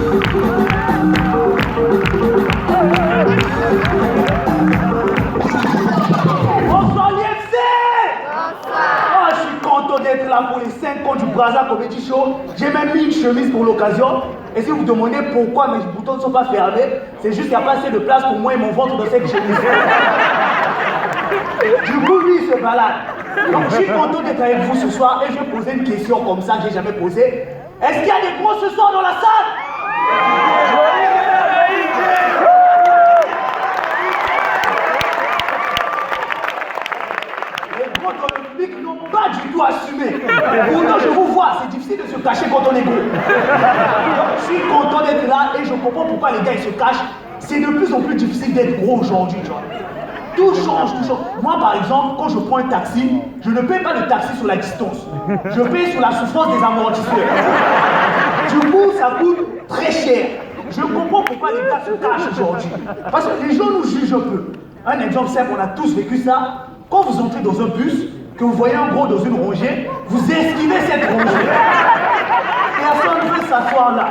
Bonsoir l'IFC. Oh, je suis content d'être là pour les 5 ans du Brazza Comedy Show. J'ai même mis une chemise pour l'occasion. Et si vous demandez pourquoi mes boutons ne sont pas fermés, c'est juste qu'il n'y a pas assez de place pour moi et mon ventre dans cette chemise. Du coup, lui, il se balade. Donc, je suis content d'être avec vous ce soir et je vais poser une question comme ça que je n'ai jamais posée. Est-ce qu'il y a des gros ce soir dans la salle? Les gros dans le public n'ont pas du tout assumé. Pourtant, je vous vois, c'est difficile de se cacher quand on est gros. Donc, je suis content d'être là et je comprends pourquoi les gars ils se cachent. C'est de plus en plus difficile d'être gros aujourd'hui, tu vois. Tout change, tout change. Moi, par exemple, quand je prends un taxi, je ne paye pas le taxi sur la distance. Je paye sur la souffrance des amortisseurs. Du coup, ça coûte très cher. Je comprends pourquoi les gars se cachent aujourd'hui. Parce que les gens nous jugent un peu. Un exemple simple, on a tous vécu ça. Quand vous entrez dans un bus, que vous voyez un gros dans une rangée, vous esquivez cette rangée. Personne ne veut s'asseoir là.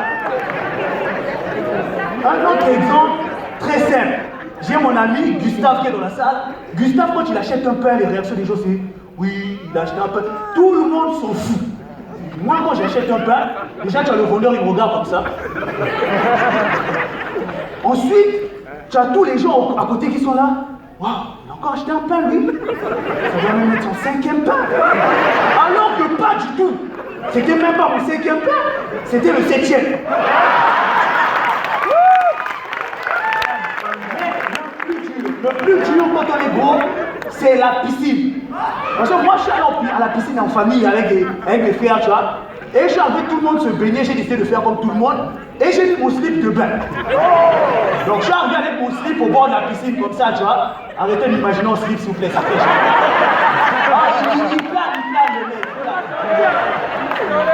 Un autre exemple très simple. J'ai mon ami Gustave qui est dans la salle. Gustave, quand il achète un pain, les réactions des gens c'est oui, il a acheté un pain. Tout le monde s'en fout. Moi, quand j'achète un pain, déjà tu as le vendeur, il me regarde comme ça. Ensuite, tu as tous les gens à côté qui sont là. Waouh, il a encore acheté un pain lui. Ça va même être son 5e pain. Alors que pas du tout. C'était même pas mon 5e pain, c'était le 7e. Le plus dur quand on est gros, c'est la piscine. Parce que moi, je suis allé à la piscine en famille avec mes frères, tu vois. Et j'ai vu tout le monde se baigner, j'ai décidé de faire comme tout le monde. Et j'ai mis mon slip de bain. Donc, je suis arrivé avec mon slip au bord de la piscine, comme ça, tu vois. Arrêtez d'imaginer un slip, s'il vous plaît, ça fait cher. Il plane, le mec.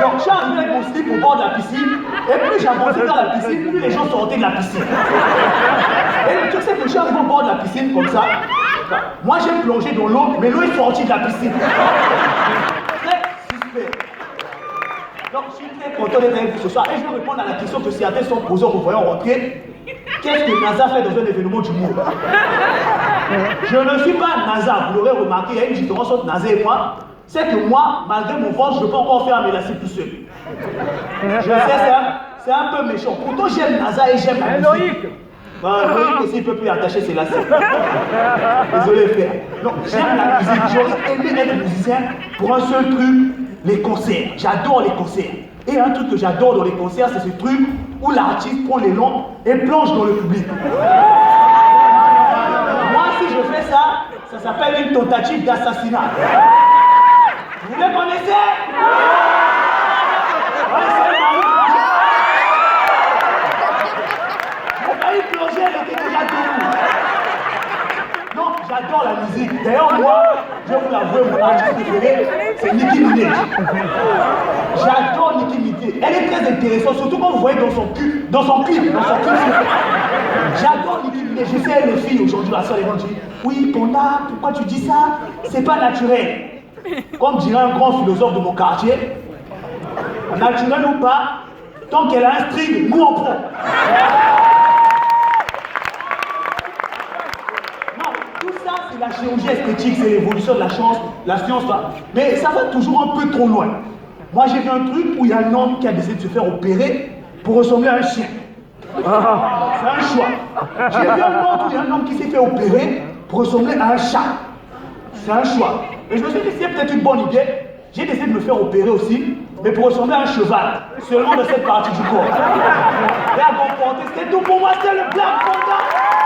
Donc, je suis arrivé avec mon slip au bord de la piscine. Et plus j'avançais dans la piscine, plus les gens sortaient de la piscine. Et le truc, c'est que je suis arrivé au bord de la piscine, comme ça. Moi, j'ai plongé dans l'eau, mais l'eau est sortie de la piscine. Très suspect. Donc, je suis très content d'être avec vous ce soir. Et je vais répondre à la question que certains sont posés en me voyant rentrer. Qu'est-ce que NASA fait dans un événement d'humour? Je ne suis pas NASA, vous l'aurez remarqué, il y a une différence entre NASA et moi. C'est que moi, malgré mon ventre, je peux encore faire mes lacets tout seul. Je sais, c'est un peu méchant. Pourtant, j'aime NASA et j'aime la musique. Loïc aussi, il ne peut plus attacher ses lacets. Désolé, frère. Donc, j'aime la musique. J'aurais aimé être musicien pour un seul truc, les concerts. J'adore les concerts. Et un truc que j'adore dans les concerts, c'est ce truc où l'artiste prend l'élan et plonge dans le public. Moi, si je fais ça, ça s'appelle une tentative d'assassinat. Vous les connaissez? Ouais, c'est j'ai failli plonger, elle était déjà debout. Non, j'adore la musique. D'ailleurs, moi, je vais vous l'avouer, mon artiste préféré, c'est Nicki Minaj. J'adore Nicki Minaj. Elle est très intéressante, surtout quand vous voyez dans son clip. J'adore Nicki Minaj. Je sais, les filles aujourd'hui, la soeur, les gens disent oui, ton art, pourquoi tu dis ça? C'est pas naturel. Comme dirait un grand philosophe de mon quartier, naturel ou pas, tant qu'elle a un string, nous on prend. Non, tout ça c'est la chirurgie esthétique, c'est l'évolution de la science, mais ça va toujours un peu trop loin. Moi j'ai vu un truc où il y a un homme qui a décidé de se faire opérer pour ressembler à un chien. C'est un choix. J'ai vu un autre où il y a un homme qui s'est fait opérer pour ressembler à un chat. C'est un choix. Et je me suis dit, c'est peut-être une bonne idée. J'ai décidé de me faire opérer aussi, mais pour ressembler à un cheval, seulement de cette partie du corps. Et à comporter, c'était tout pour moi, c'était le Black Panther.